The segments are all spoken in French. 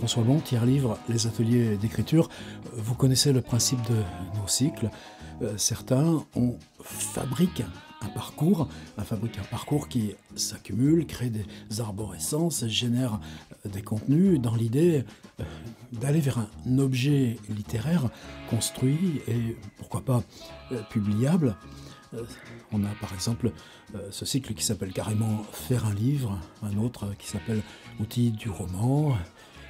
François Bon, tiers livre, les ateliers d'écriture. Vous connaissez le principe de nos cycles. Certains fabriquent un parcours qui s'accumule, crée des arborescences, génère des contenus dans l'idée d'aller vers un objet littéraire construit et pourquoi pas publiable. On a par exemple ce cycle qui s'appelle carrément Faire un livre, un autre qui s'appelle Outils du roman,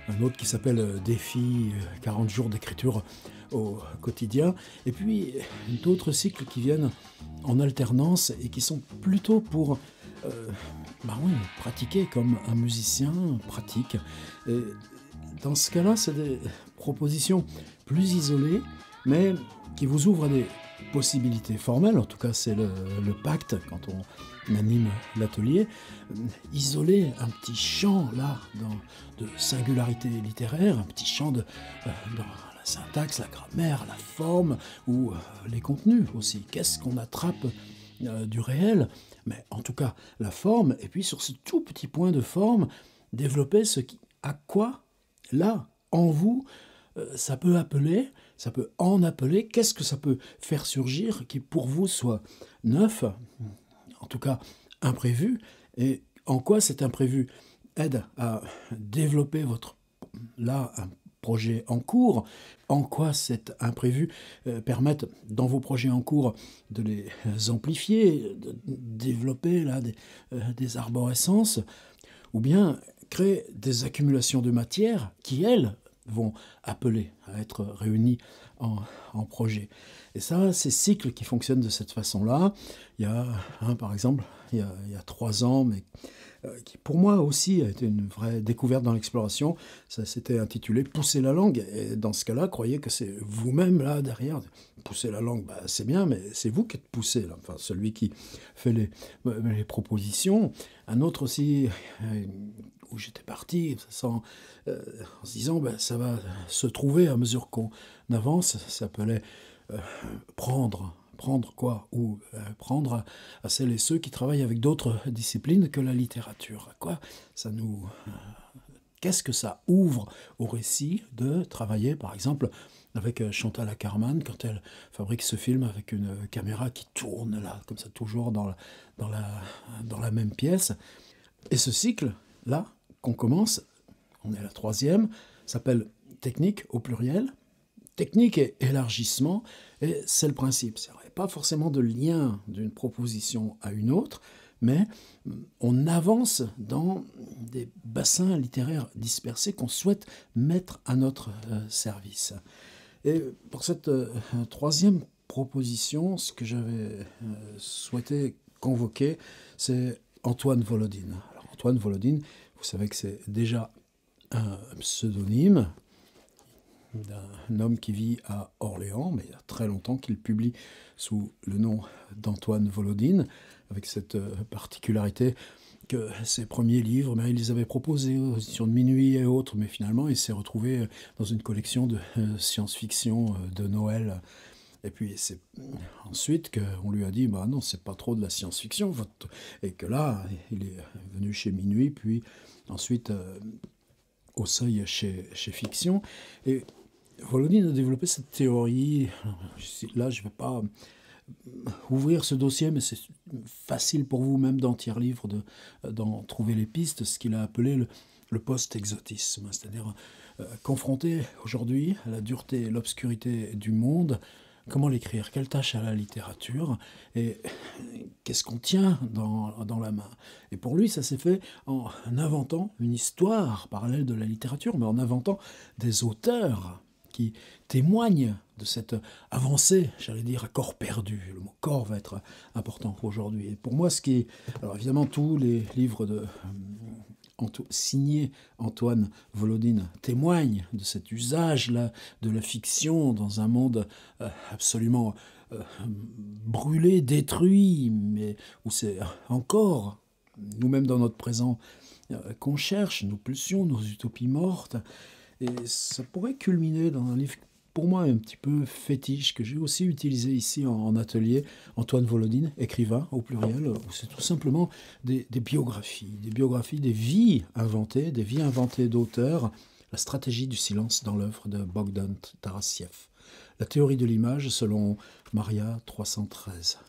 un autre qui s'appelle Défi 40 jours d'écriture au quotidien, et puis d'autres cycles qui viennent en alternance et qui sont plutôt pour pratiquer comme un musicien pratique. Et dans ce cas-là, c'est des propositions plus isolées, mais qui vous ouvrent des possibilités formelles. En tout cas, c'est le pacte quand on anime l'atelier. Isoler un petit champ là de singularité littéraire, un petit champ dans la syntaxe, la grammaire, la forme ou les contenus aussi. Qu'est-ce qu'on attrape du réel? Mais en tout cas, la forme, et puis sur ce tout petit point de forme, développer à quoi, là, en vous, ça peut en appeler, qu'est-ce que ça peut faire surgir qui pour vous soit neuf, en tout cas imprévu, et en quoi cet imprévu aide à développer un projet en cours, en quoi cet imprévu permettent dans vos projets en cours de les amplifier, de développer là des arborescences, ou bien créer des accumulations de matière qui, elles, vont appeler à être réunis en projet. Et ça, ces cycles qui fonctionnent de cette façon-là, il y a un, par exemple, il y a 3 ans, mais qui pour moi aussi a été une vraie découverte dans l'exploration, ça s'était intitulé « Pousser la langue ». Et dans ce cas-là, croyez que c'est vous-même là derrière. Pousser la langue, c'est bien, mais c'est vous qui êtes poussé, là. Enfin, celui qui fait les propositions. Un autre aussi, où j'étais parti en se disant ça va se trouver à mesure qu'on avance, ça s'appelait prendre quoi? Ou prendre à celles et ceux qui travaillent avec d'autres disciplines que la littérature. À quoi ça nous... Qu'est-ce que ça ouvre au récit de travailler, par exemple, avec Chantal Akerman, quand elle fabrique ce film avec une caméra qui tourne là, comme ça, toujours dans la même pièce. Et ce cycle-là, qu'on commence, on est à la 3e, s'appelle Technique au pluriel. Technique et élargissement, et c'est le principe. Il n'y a pas forcément de lien d'une proposition à une autre, mais on avance dans des bassins littéraires dispersés qu'on souhaite mettre à notre service. Et pour cette 3e proposition, ce que j'avais souhaité convoquer, c'est Antoine Volodine. Alors Antoine Volodine, vous savez que c'est déjà un pseudonyme d'un homme qui vit à Orléans, mais il y a très longtemps qu'il publie sous le nom d'Antoine Volodine, avec cette particularité que ses premiers livres, il les avait proposés aux éditions de Minuit et autres, mais finalement il s'est retrouvé dans une collection de science-fiction de Noël. Et puis c'est ensuite qu'on lui a dit non, c'est pas trop de la science-fiction, et que là il est venu chez Minuit, puis ensuite au Seuil chez Fiction. Et Volodine a développé cette théorie. Là, je ne vais pas ouvrir ce dossier, mais c'est facile pour vous, même dans tiers livre, d'en trouver les pistes, ce qu'il a appelé le post-exotisme, c'est-à-dire confronté aujourd'hui à la dureté et l'obscurité du monde. Comment l'écrire? Quelle tâche à la littérature? Et qu'est-ce qu'on tient dans la main? Et pour lui, ça s'est fait en inventant une histoire parallèle de la littérature, mais en inventant des auteurs qui témoignent de cette avancée, j'allais dire, à corps perdu. Le mot corps va être important aujourd'hui. Et pour moi, alors évidemment, tous les livres signés Antoine Volodine témoignent de cet usage-là de la fiction dans un monde absolument brûlé, détruit, mais où c'est encore, nous-mêmes dans notre présent, qu'on cherche nos pulsions, nos utopies mortes. Et ça pourrait culminer dans un livre, pour moi, un petit peu fétiche, que j'ai aussi utilisé ici en atelier, Antoine Volodine, écrivain au pluriel, où c'est tout simplement des biographies, des vies inventées d'auteurs, la stratégie du silence dans l'œuvre de Bogdan Tarassiev. La théorie de l'image selon Maria 313.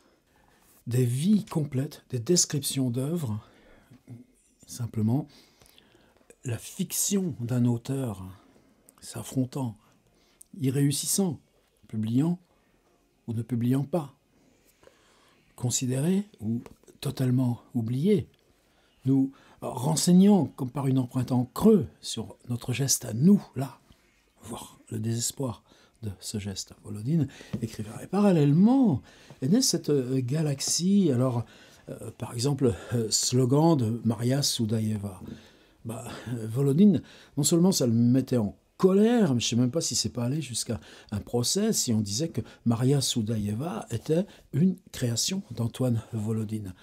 Des vies complètes, des descriptions d'œuvres, simplement la fiction d'un auteur s'affrontant, y réussissant, publiant ou ne publiant pas, considéré ou totalement oublié, nous renseignant comme par une empreinte en creux sur notre geste à nous, là, voir le désespoir de ce geste. Volodine écrivait. Et parallèlement, est née cette galaxie, alors, par exemple, slogan de Maria Soudaïeva. Volodine, non seulement ça le mettait en colère, mais je ne sais même pas si c'est pas allé jusqu'à un procès, si on disait que Maria Soudaïeva était une création d'Antoine Volodine.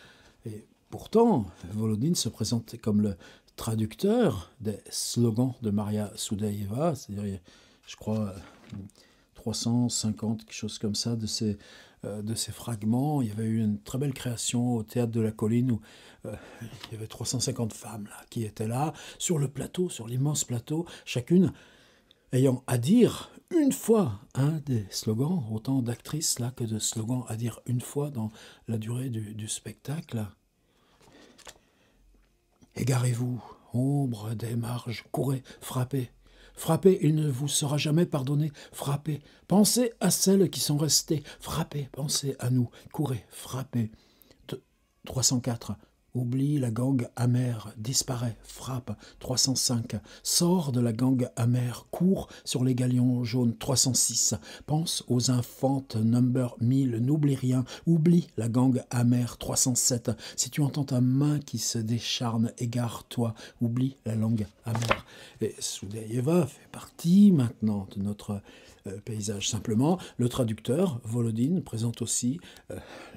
Et pourtant, Volodine se présentait comme le traducteur des slogans de Maria Soudaïeva, c'est-à-dire, je crois, 350, quelque chose comme ça, de ces fragments. Il y avait eu une très belle création au Théâtre de la Colline où il y avait 350 femmes là, qui étaient là, sur le plateau, sur l'immense plateau, chacune ayant à dire une fois un des slogans, autant d'actrices là que de slogans à dire une fois dans la durée du spectacle. Égarez-vous, ombre des marges, courez, frappez. Frappez, il ne vous sera jamais pardonné. Frappez, pensez à celles qui sont restées. Frappez, pensez à nous. Courez, frappez. 304. Oublie la gangue amère, disparaît, frappe. 305. Sors de la gangue amère, cours sur les galions jaunes. 306. Pense aux infantes number 1000, n'oublie rien. Oublie la gangue amère. 307. Si tu entends ta main qui se décharne, égare-toi. Oublie la langue amère. Et Soudaïeva fait partie maintenant de notre paysage. Simplement, le traducteur, Volodine, présente aussi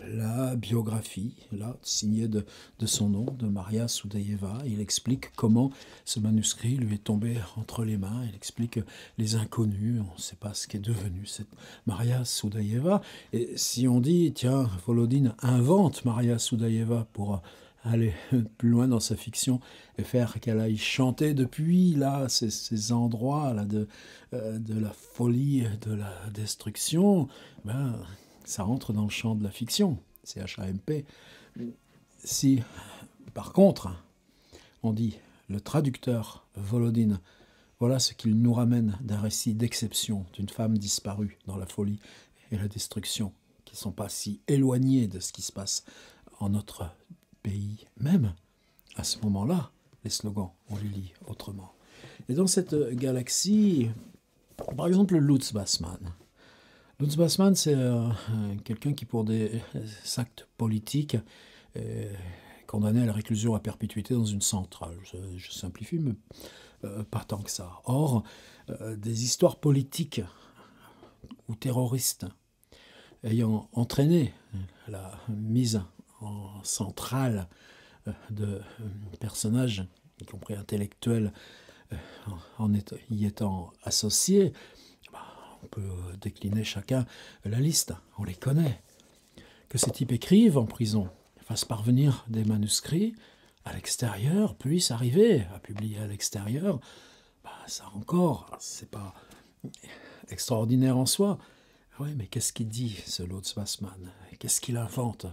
la biographie, là, signée de son nom, de Maria Soudaïeva. Il explique comment ce manuscrit lui est tombé entre les mains. Il explique les inconnus. On ne sait pas ce qu'est devenu cette Maria Soudaïeva. Et si on dit, tiens, Volodine invente Maria Soudaïeva pour aller plus loin dans sa fiction et faire qu'elle aille chanter depuis là ces endroits là de la folie, de la destruction, ça rentre dans le champ de la fiction, c'est HAMP. Si par contre on dit le traducteur Volodine, voilà ce qu'il nous ramène d'un récit d'exception d'une femme disparue dans la folie et la destruction, qui ne sont pas si éloignés de ce qui se passe en notre pays même, à ce moment-là, les slogans, on les lit autrement. Et dans cette galaxie, par exemple, Lutz Bassmann. Lutz Bassmann, c'est quelqu'un qui, pour des actes politiques, est condamné à la réclusion à perpétuité dans une centrale. Je simplifie, mais pas tant que ça. Or, des histoires politiques ou terroristes ayant entraîné la mise en centrale de personnages, y compris intellectuels, y étant associés, on peut décliner chacun la liste, on les connaît. Que ces types écrivent en prison, fassent parvenir des manuscrits à l'extérieur, puissent arriver à publier à l'extérieur, ça encore, c'est pas extraordinaire en soi. Oui, mais qu'est-ce qu'il dit, ce Lutz Bassmann? Qu'est-ce qu'il invente?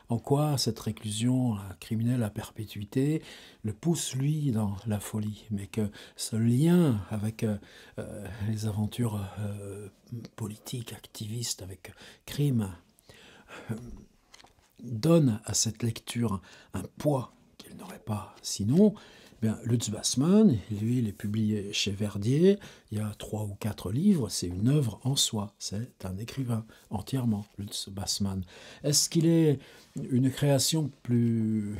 En quoi cette réclusion criminelle à perpétuité le pousse, lui, dans la folie? Mais que ce lien avec les aventures politiques, activistes, avec crime, donne à cette lecture un poids qu'il n'aurait pas sinon. Lutz Bassmann, lui, il est publié chez Verdier, il y a 3 ou 4 livres, c'est une œuvre en soi, c'est un écrivain entièrement, Lutz Bassmann. Est-ce qu'il est une création plus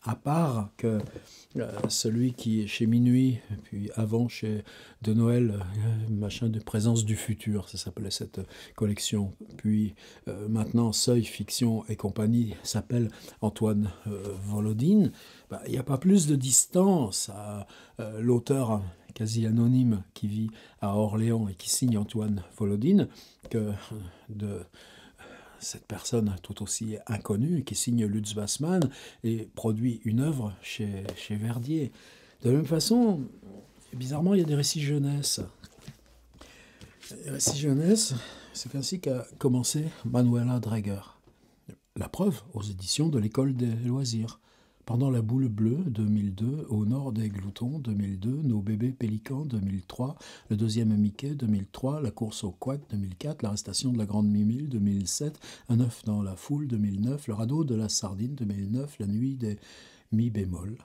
à part que celui qui est chez Minuit, puis avant chez De Noël, machin de Présence du futur, ça s'appelait cette collection, puis maintenant Seuil, Fiction et compagnie s'appelle Antoine Volodine. Il n'y a pas plus de distance à l'auteur quasi anonyme qui vit à Orléans et qui signe Antoine Volodine que de cette personne tout aussi inconnue qui signe Lutz Bassmann et produit une œuvre chez Verdier. De la même façon, Et bizarrement, il y a des récits jeunesse. Les récits jeunesse, c'est ainsi qu'a commencé Manuela Dreger. La preuve aux éditions de l'École des loisirs. Pendant la boule bleue, 2002, au nord des gloutons, 2002, nos bébés pélicans, 2003, le deuxième Mickey, 2003, la course au couac, 2004, l'arrestation de la grande Mimile, 2007, un œuf dans la foule, 2009, le radeau de la sardine, 2009, la nuit des mi bémol,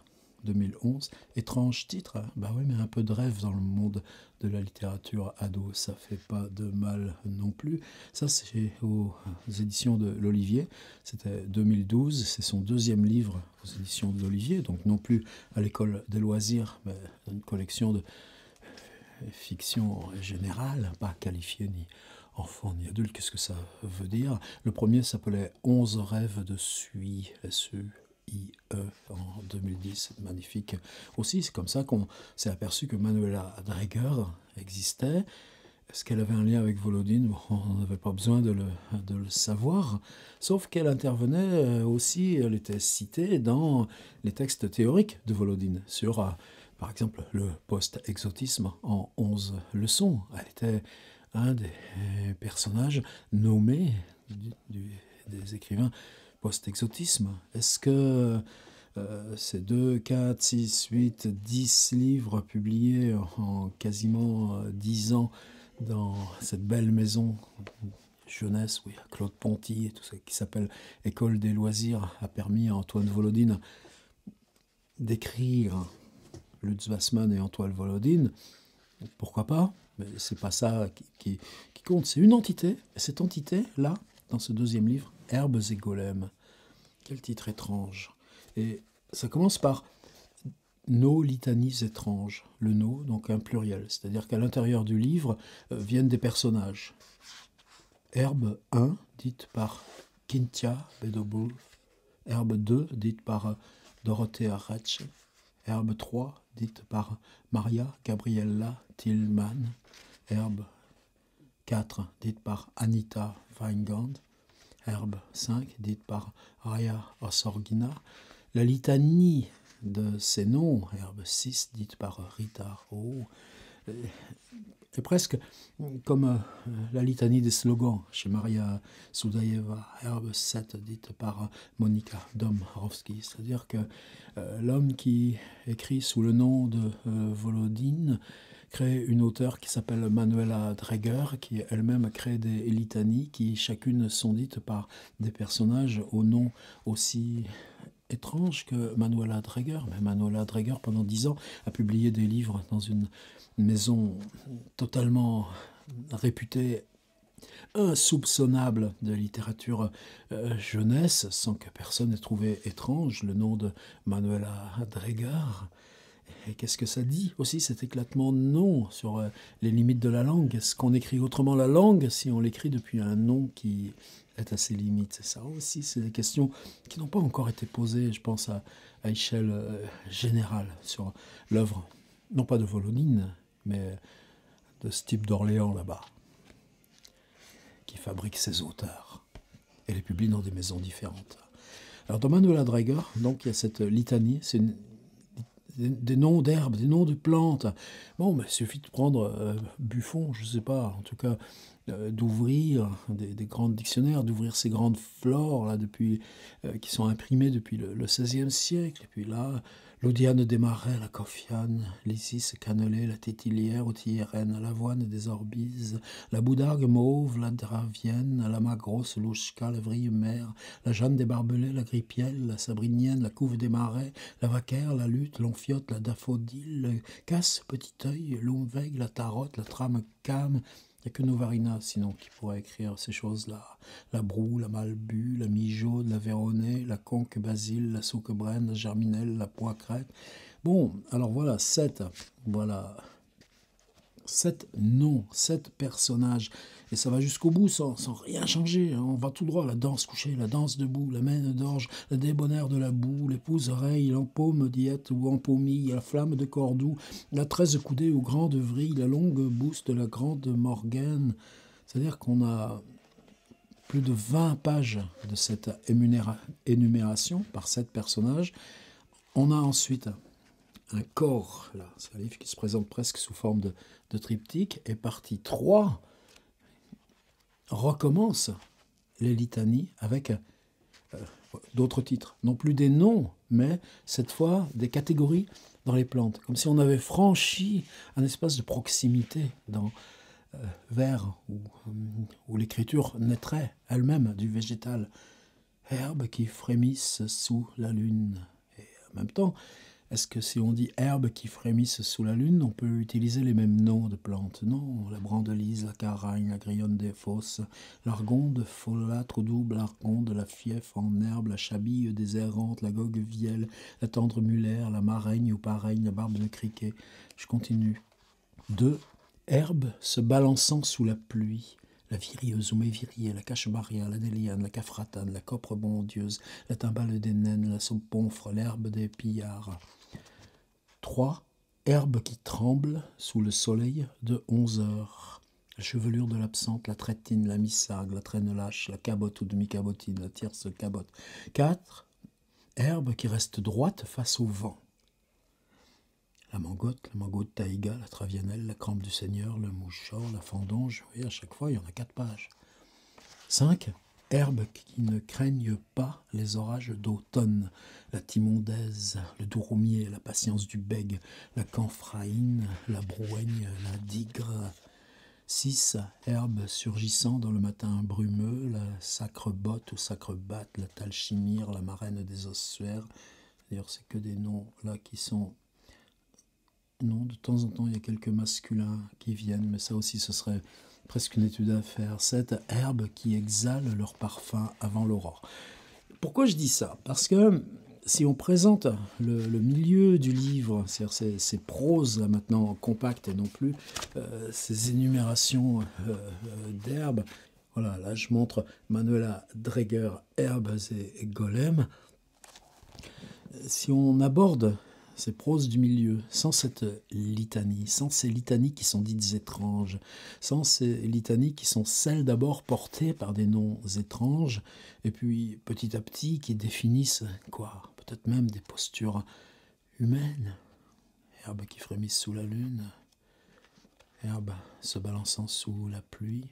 2011. Étrange titre, hein. Bah oui, mais un peu de rêve dans le monde de la littérature ado, ça fait pas de mal non plus. Ça, c'est aux éditions de l'Olivier. C'était 2012, c'est son deuxième livre aux éditions de l'Olivier, donc non plus à l'École des loisirs, mais une collection de fiction générale, pas qualifiée ni enfant ni adulte. Qu'est-ce que ça veut dire? Le premier s'appelait 11 rêves de Sui, S-E-I-E, en 2010, magnifique aussi. C'est comme ça qu'on s'est aperçu que Manuela Dreger existait. Est-ce qu'elle avait un lien avec Volodine? On n'avait pas besoin de le savoir, sauf qu'elle intervenait aussi, elle était citée dans les textes théoriques de Volodine, sur, par exemple, le post-exotisme en 11 leçons. Elle était un des personnages nommés des écrivains post-exotisme. Est-ce que ces 2, 4, 6, 8, 10 livres publiés en quasiment 10 ans dans cette belle maison jeunesse, oui, Claude Ponty et tout ça, qui s'appelle École des loisirs, a permis à Antoine Volodine d'écrire Lutz Wassmann et Antoine Volodine? Pourquoi pas? Mais c'est pas ça qui compte. C'est une entité, et cette entité-là, dans ce deuxième livre, Herbes et golems. Quel titre étrange. Et ça commence par nos litanies étranges. Le nos, donc un pluriel. C'est-à-dire qu'à l'intérieur du livre viennent des personnages. Herbe 1, dite par Cynthia Bedobul. Herbe 2, dite par Dorothea Retsch. Herbe 3, dite par Maria Gabriella Tillman. Herbe 4, dite par Anita Weingand. Herbe 5, dite par Raya Osorgina. La litanie de ces noms, Herbe 6, dite par Rita Rowe, est presque comme la litanie des slogans chez Maria Soudaïeva. Herbe 7, dite par Monika Domrovski. C'est-à-dire que l'homme qui écrit sous le nom de Volodine crée une auteure qui s'appelle Manuela Dreger, qui elle-même crée des litanies qui chacune sont dites par des personnages au nom aussi étrange que Manuela Dreger. Mais Manuela Dreger, pendant 10 ans, a publié des livres dans une maison totalement réputée insoupçonnable de littérature jeunesse, sans que personne ait trouvé étrange le nom de Manuela Dreger. Et qu'est-ce que ça dit aussi, cet éclatement de nom sur les limites de la langue? Est-ce qu'on écrit autrement la langue si on l'écrit depuis un nom qui est à ses limites? Ça aussi, c'est des questions qui n'ont pas encore été posées, je pense, à échelle générale sur l'œuvre, non pas de Volodine, mais de ce type d'Orléans là-bas, qui fabrique ses auteurs et les publie dans des maisons différentes. Alors dans Manuela Dreger, donc il y a cette litanie, c'est des noms d'herbes, des noms de plantes. Bon, mais il suffit de prendre Buffon, je ne sais pas, en tout cas, d'ouvrir des grands dictionnaires, d'ouvrir ces grandes flores là, qui sont imprimées depuis le XVIe siècle. Et puis là, l'Odiane des marais, la Cophiane, l'Isis cannelée, la Tétilière, Authiérène, l'Avoine des Orbises, la Boudargue mauve, la Dravienne, la Magrosse, l'Ouchka, la Vrille mère, la Jeanne des Barbelés, la Gripielle, la Sabrinienne, la Couve des marais, la Vaquère, la Lutte, l'Onfiote, la Daffodile, le Casse, Petit œil, l'Omvègue, la Tarotte, la Trame Cam. Il n'y a que Novarina, sinon, qui pourrait écrire ces choses-là. La Broue, la Malbu, la Mijaud, la Véronée, la Conque Basile, la Souquebrenne, la Germinelle, la Poicrette. Bon, alors voilà, 7 noms, 7 personnages. Et ça va jusqu'au bout sans rien changer. On va tout droit. La danse couchée, la danse debout, la maine d'orge, le débonnaire de la boue, l'épouse oreille, l'empaume diète ou empaumille, la flamme de Cordoue, la 13 coudée au grand de vrille, la longue bouse de la grande Morgaine. C'est-à-dire qu'on a plus de 20 pages de cette énumération par 7 personnages. On a ensuite un corps, là. C'est un livre qui se présente presque sous forme de triptyque. Et partie 3 recommence les litanies avec d'autres titres. Non plus des noms, mais cette fois des catégories dans les plantes. Comme si on avait franchi un espace de proximité vers où l'écriture naîtrait elle-même du végétal. Herbes qui frémissent sous la lune. Et en même temps, est-ce que si on dit herbes qui frémissent sous la lune, on peut utiliser les mêmes noms de plantes? Non, la brandelise, la caragne, la grillonne des fosses, l'argonde folâtre double, l'argonde, la fief en herbe, la chabille des errantes, la gogue vielle, la tendre mulaire, la maraigne ou pareigne, la barbe de criquet. Je continue. 2. Herbes se balançant sous la pluie. La virieuse ou mévirie, la cache-barrière, la déliane, la cafratane, la copre bondieuse, la timbale des naines, la sauponfre, l'herbe des pillards. 3. Herbe qui tremble sous le soleil de 11 heures. La chevelure de l'absente, la trétine, la missargue, la traîne lâche, la cabotte ou demi-cabotine, la tierce cabotte. 4. Herbe qui reste droite face au vent. La mangotte taïga, la travianelle, la crampe du seigneur, le mouchor, la fandange. Oui, à chaque fois, il y en a 4 pages. 5. Herbes qui ne craignent pas les orages d'automne. La timondaise, le douroumier, la patience du bègue, la camphraïne, la broueigne, la digre. 6. Herbes surgissant dans le matin brumeux, la sacre-botte ou sacre-batte, la talchimire, la marraine des ossuaires. D'ailleurs, c'est que des noms là qui sont... Non, de temps en temps, il y a quelques masculins qui viennent, mais ça aussi, ce serait presque une étude à faire. 7. Herbes qui exhalent leur parfum avant l'aurore. Pourquoi je dis ça? Parce que si on présente le milieu du livre, c'est-à-dire ces proses là maintenant compactes et non plus ces énumérations d'herbes, voilà, là je montre Manuela Dreger, Herbes et Golem. Si on aborde ces proses du milieu, sans cette litanie, sans ces litanies qui sont dites étranges, sans ces litanies qui sont celles d'abord portées par des noms étranges, et puis petit à petit qui définissent quoi, peut-être même des postures humaines. Herbes qui frémissent sous la lune, herbes se balançant sous la pluie,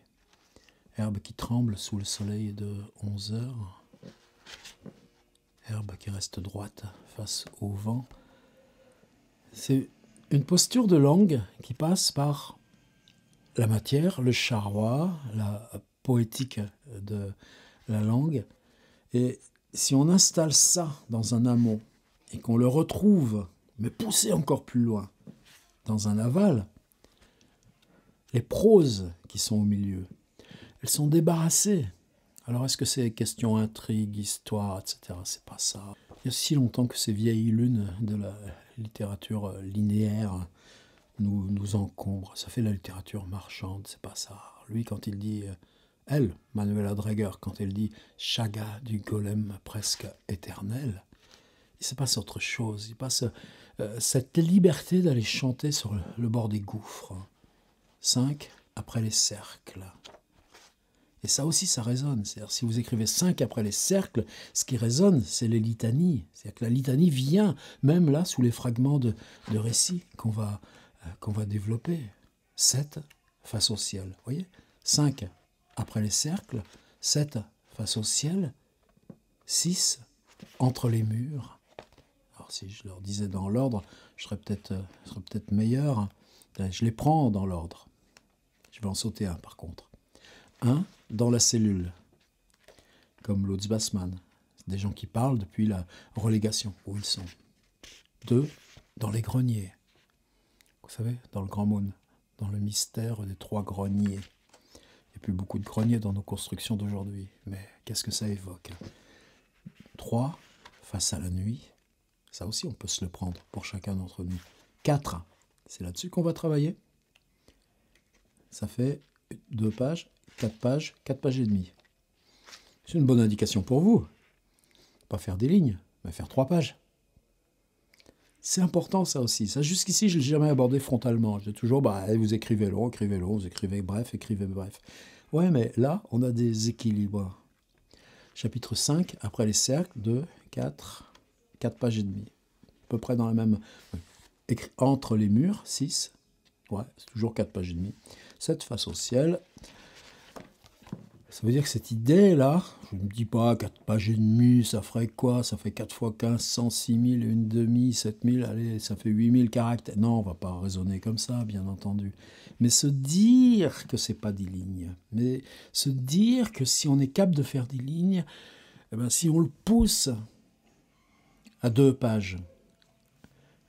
herbes qui tremblent sous le soleil de 11 heures, herbe qui reste droite face au vent. C'est une posture de langue qui passe par la matière, le charroi, la poétique de la langue. Et si on installe ça dans un amont et qu'on le retrouve, mais poussé encore plus loin, dans un aval, les proses qui sont au milieu, elles sont débarrassées. Alors est-ce que c'est question intrigue, histoire, etc. C'est pas ça. Il y a si longtemps que ces vieilles lunes de la littérature linéaire nous encombrent. Ça fait la littérature marchande, c'est pas ça. Lui, quand il dit, elle, Manuela Dreger, quand elle dit chaga du golem presque éternel, il se passe autre chose. Il passe cette liberté d'aller chanter sur le bord des gouffres. 5, après les cercles. Et ça aussi, ça résonne. C'est-à-dire, si vous écrivez 5 après les cercles, ce qui résonne, c'est les litanies. C'est-à-dire que la litanie vient, même là, sous les fragments de récits qu'on va développer. 7, face au ciel. Vous voyez ? 5 après les cercles, 7 face au ciel, 6 entre les murs. Alors, si je leur disais dans l'ordre, je serais peut-être meilleur. Je les prends dans l'ordre. Je vais en sauter un, par contre. 1, dans la cellule, comme Lutz Bassmann. C'est des gens qui parlent depuis la relégation, où ils sont. 2, dans les greniers. Vous savez, dans le Grand Moon, dans le mystère des 3 greniers. Il n'y a plus beaucoup de greniers dans nos constructions d'aujourd'hui, mais qu'est-ce que ça évoque? 3, face à la nuit. Ça aussi, on peut se le prendre pour chacun d'entre nous. 4, c'est là-dessus qu'on va travailler. Ça fait 2 pages. 4 pages et demie. C'est une bonne indication pour vous. Pas faire des lignes, mais faire 3 pages. C'est important ça aussi. Ça, jusqu'ici, je ne l'ai jamais abordé frontalement. Je dis toujours, vous écrivez long, vous écrivez bref. Ouais, mais là, on a des équilibres. Chapitre 5, après les cercles, 2, 4 pages et demie. À peu près dans la même... écrit entre les murs, 6. Ouais, c'est toujours 4 pages et demie. 7 face au ciel. Ça veut dire que cette idée-là, je ne me dis pas 4 pages et demie, ça ferait quoi? Ça fait 4 fois 15, 106 000, une demi, 7 000, allez, ça fait 8 000 caractères. Non, on ne va pas raisonner comme ça, bien entendu. Mais se dire que c'est pas des lignes, mais se dire que si on est capable de faire des lignes, eh ben, si on le pousse à 2 pages,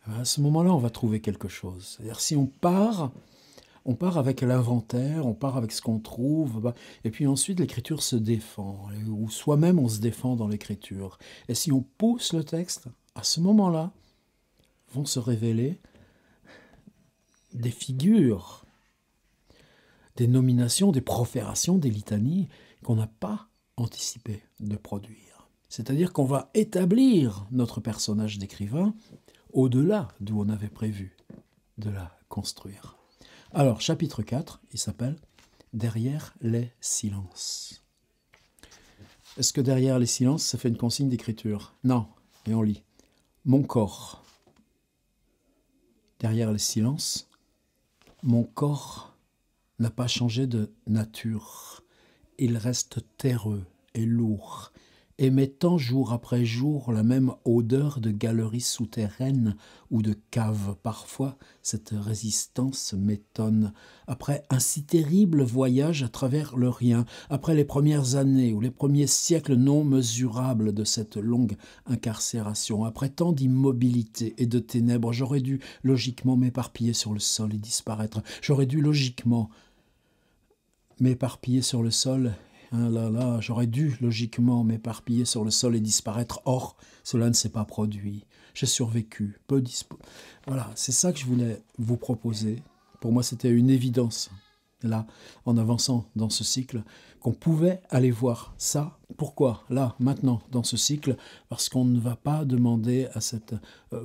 eh ben, à ce moment-là, on va trouver quelque chose. C'est-à-dire si on part avec l'inventaire, on part avec ce qu'on trouve, et puis ensuite l'écriture se défend, ou soi-même on se défend dans l'écriture. Et si on pousse le texte, à ce moment-là, vont se révéler des figures, des nominations, des proférations, des litanies qu'on n'a pas anticipé de produire. C'est-à-dire qu'on va établir notre personnage d'écrivain au-delà d'où on avait prévu de la construire. Alors, chapitre 4, il s'appelle « Derrière les silences ». Est-ce que derrière les silences, ça fait une consigne d'écriture? Non, et on lit « Mon corps ». Derrière les silences, mon corps n'a pas changé de nature. Il reste terreux et lourd, émettant jour après jour la même odeur de galerie souterraine ou de cave. Parfois, cette résistance m'étonne. Après un si terrible voyage à travers le rien, après les premières années ou les premiers siècles non mesurables de cette longue incarcération, après tant d'immobilité et de ténèbres, j'aurais dû logiquement m'éparpiller sur le sol et disparaître. J'aurais dû logiquement m'éparpiller sur le sol. J'aurais dû logiquement m'éparpiller sur le sol et disparaître. Or, cela ne s'est pas produit. J'ai survécu. Voilà, c'est ça que je voulais vous proposer. Pour moi, c'était une évidence, là, en avançant dans ce cycle, qu'on pouvait aller voir ça. Pourquoi, là, maintenant, dans ce cycle? Parce qu'on ne va pas demander à cette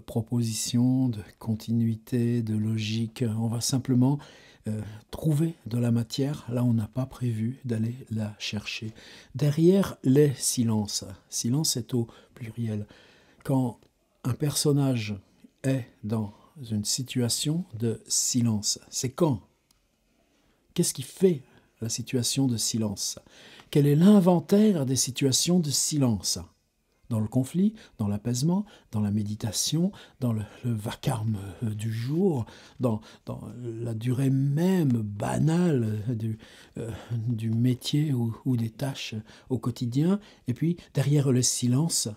proposition de continuité, de logique. On va simplement trouver de la matière, là on n'a pas prévu d'aller la chercher. Derrière les silences, silence est au pluriel. Quand un personnage est dans une situation de silence, c'est quand? Qu'est-ce qui fait la situation de silence? Quel est l'inventaire des situations de silence? Dans le conflit, dans l'apaisement, dans la méditation, dans le vacarme du jour, dans la durée même banale du métier ou des tâches au quotidien. Et puis, derrière les silences,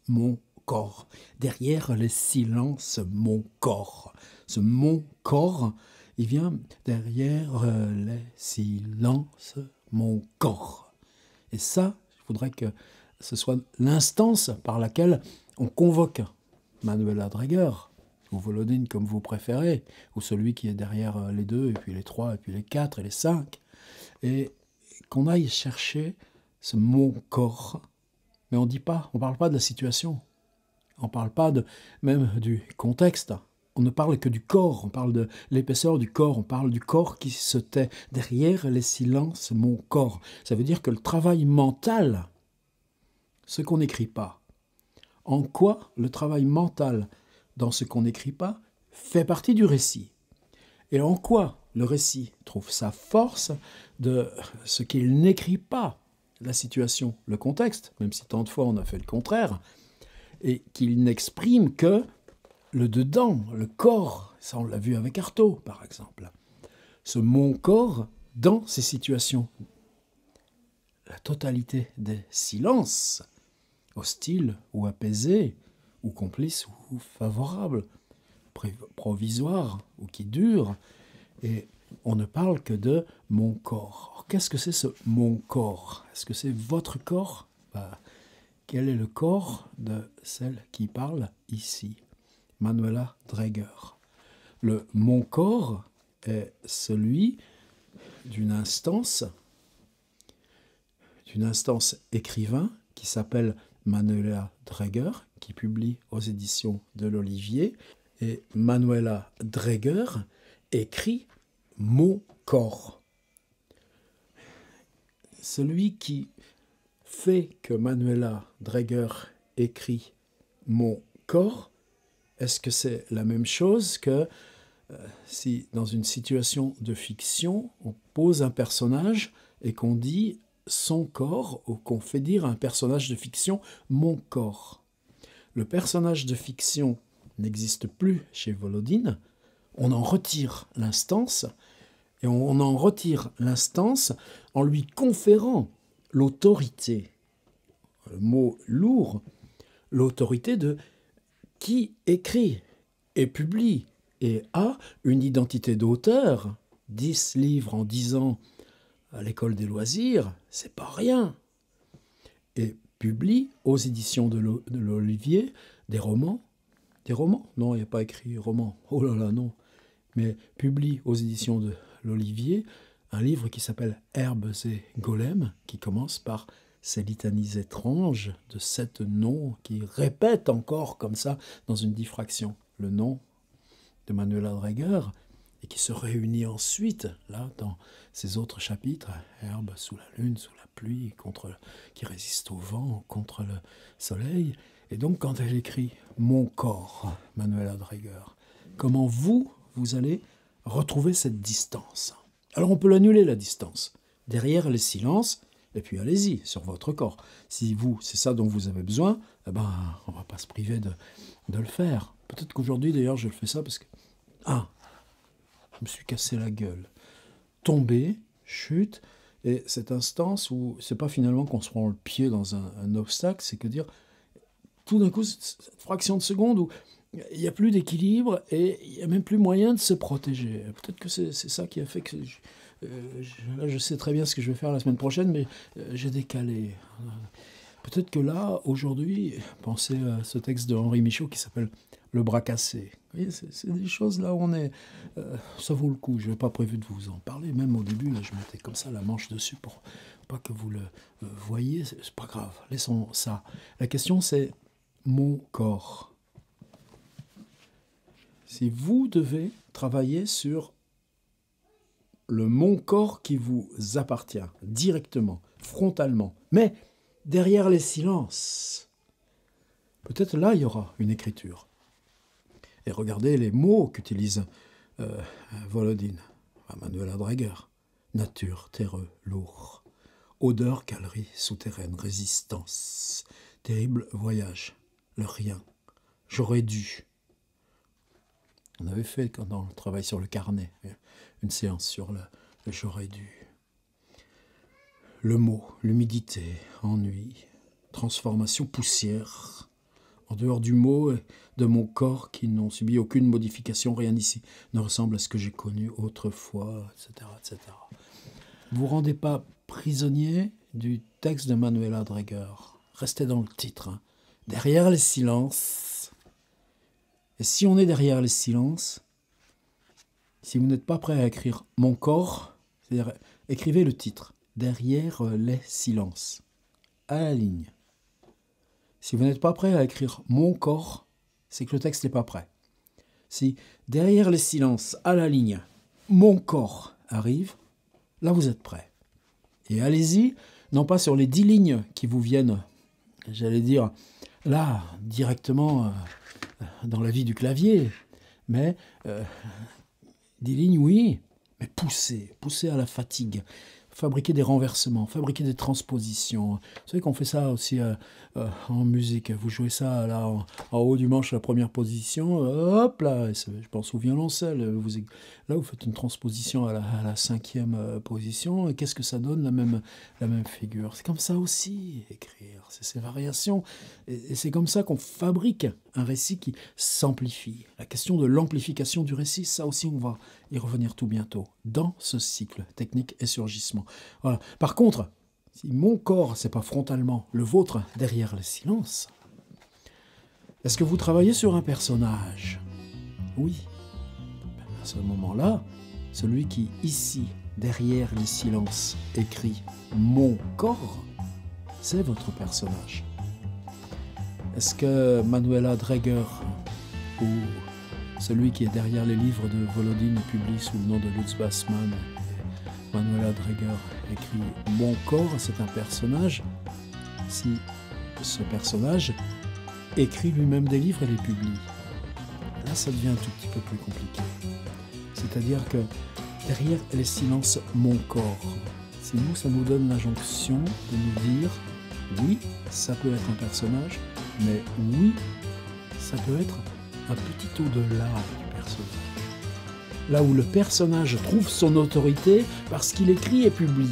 mon corps. Derrière les silences, mon corps. Ce mon corps, il vient derrière les silences, mon corps. Et ça, il faudrait que ce soit l'instance par laquelle on convoque Manuela Dreger, ou Volodine comme vous préférez, ou celui qui est derrière les 2, et puis les 3, et puis les 4, et les 5, et qu'on aille chercher ce mon corps. Mais on ne parle pas de la situation, on ne parle pas même du contexte. On ne parle que du corps, on parle de l'épaisseur du corps, on parle du corps qui se tait. Derrière les silences, mon corps. Ça veut dire que le travail mental, ce qu'on n'écrit pas, en quoi le travail mental dans ce qu'on n'écrit pas fait partie du récit. Et en quoi le récit trouve sa force de ce qu'il n'écrit pas, la situation, le contexte, même si tant de fois on a fait le contraire, et qu'il n'exprime que le dedans, le corps, ça on l'a vu avec Artaud par exemple. Ce mon corps dans ces situations. La totalité des silences, hostiles ou apaisés, ou complices ou favorables, provisoires ou qui durent, et on ne parle que de mon corps. Alors, qu'est-ce que c'est ce mon corps? Est-ce que c'est votre corps? Quel est le corps de celle qui parle ici? Manuela Dreger. Le mon corps est celui d'une instance écrivain qui s'appelle Manuela Dreger, qui publie aux éditions de l'Olivier. Et Manuela Dreger écrit mon corps. Celui qui fait que Manuela Dreger écrit mon corps, est-ce que c'est la même chose que si dans une situation de fiction, on pose un personnage et qu'on dit son corps, ou qu'on fait dire à un personnage de fiction mon corps. Le personnage de fiction n'existe plus chez Volodine, on en retire l'instance, et on en retire l'instance en lui conférant l'autorité, le mot lourd, l'autorité de qui écrit et publie et a une identité d'auteur. 10 livres en 10 ans à l'école des loisirs, c'est pas rien. Et publie aux éditions de l'Olivier des romans. Des romans? Non, il n'y a pas écrit roman. Oh là là, non. Mais publie aux éditions de l'Olivier un livre qui s'appelle Herbes et Golems, qui commence par ces litanies étranges de 7 noms qui répètent encore comme ça dans une diffraction le nom de Manuela Dreger et qui se réunit ensuite là dans ces autres chapitres, Herbes sous la lune, sous la pluie, qui résiste au vent, contre le soleil. Et donc quand elle écrit Mon corps, Manuela Dreger, comment vous allez retrouver cette distance? Alors on peut l'annuler la distance, derrière les silences. Et puis allez-y, sur votre corps. Si c'est ça dont vous avez besoin, eh ben, on ne va pas se priver de le faire. Peut-être qu'aujourd'hui, d'ailleurs, je le fais ça parce que... je me suis cassé la gueule. Tombé, chute, et cette instance où c'est pas finalement qu'on se prend le pied dans un obstacle, c'est que dire, tout d'un coup, cette fraction de seconde où il n'y a plus d'équilibre et il n'y a même plus moyen de se protéger. Peut-être que c'est ça qui a fait que... Là, je sais très bien ce que je vais faire la semaine prochaine, mais j'ai décalé. Peut-être que là, aujourd'hui, pensez à ce texte de Henri Michaud qui s'appelle « Le bras cassé ». Vous voyez, c'est des choses là où on est... ça vaut le coup. Je n'avais pas prévu de vous en parler. Même au début, là, je mettais comme ça la manche dessus pour pas que vous le voyiez. C'est pas grave. Laissons ça. La question, c'est mon corps. Si vous devez travailler sur le mon corps qui vous appartient, directement, frontalement, mais derrière les silences, peut-être là il y aura une écriture. Et regardez les mots qu'utilise Volodine, Manuela Dreger. Nature, terreux, lourd. Odeur, galerie, souterraine, résistance. Terrible voyage, le rien. J'aurais dû. On avait fait, dans le travail sur le carnet, une séance sur le j'aurais dû. Le mot, l'humidité, ennui, transformation, poussière. En dehors du mot et de mon corps qui n'ont subi aucune modification, rien ici ne ressemble à ce que j'ai connu autrefois, etc., etc. Vous ne vous rendez pas prisonnier du texte de Manuela Dreger. Restez dans le titre. Hein. Derrière les silences. Et si on est derrière les silences, si vous n'êtes pas prêt à écrire « Mon corps », c'est-à-dire écrivez le titre « Derrière les silences », à la ligne. Si vous n'êtes pas prêt à écrire « Mon corps », c'est que le texte n'est pas prêt. Si derrière les silences, à la ligne, « Mon corps » arrive, là vous êtes prêt. Et allez-y, non pas sur les 10 lignes qui vous viennent, j'allais dire, là, directement dans la vie du clavier, mais 10 lignes, oui, mais poussez à la fatigue. Fabriquer des renversements, fabriquer des transpositions. Vous savez qu'on fait ça aussi en musique. Vous jouez ça là en haut du manche, la première position, hop là, je pense au violoncelle. Là, vous faites une transposition à la 5e position. Et qu'est-ce que ça donne, la même figure? C'est comme ça aussi, écrire. C'est ces variations. Et c'est comme ça qu'on fabrique un récit qui s'amplifie. La question de l'amplification du récit, ça aussi, on va y revenir tout bientôt, dans ce cycle technique et surgissement. Voilà. Par contre, si mon corps, c'est pas frontalement le vôtre derrière le silence, est-ce que vous travaillez sur un personnage? Oui. À ce moment-là, celui qui, ici, derrière les silences, écrit « mon corps », c'est votre personnage. Est-ce que Manuela Dreger ou celui qui est derrière les livres de Volodine publie sous le nom de Lutz Bassmann, Manuela Dreger écrit « Mon corps », c'est un personnage. Si ce personnage écrit lui-même des livres et les publie. Là, ça devient un tout petit peu plus compliqué. C'est-à-dire que derrière les silences, mon corps. Si nous, ça nous donne l'injonction de nous dire, oui, ça peut être un personnage, mais oui, ça peut être un petit au-delà du personnage. Là où le personnage trouve son autorité parce qu'il écrit et publie.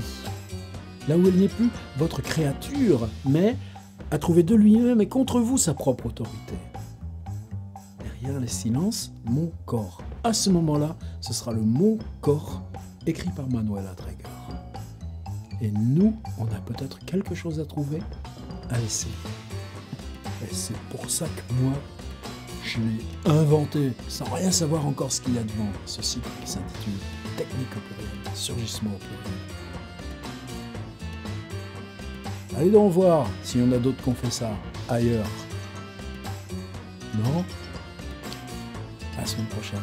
Là où il n'est plus votre créature, mais a trouvé de lui-même et contre vous sa propre autorité. Derrière les silences, mon corps. À ce moment-là, ce sera le mon corps écrit par Manuela Dreger. Et nous, on a peut-être quelque chose à trouver, à essayer. Et c'est pour ça que moi, je l'ai inventé, sans rien savoir encore ce qu'il y a devant, ce cycle qui s'intitule Technique au pluriel, surgissement au pluriel. Allez donc voir s'il y en a d'autres qui ont fait ça ailleurs. Non ? À la semaine prochaine.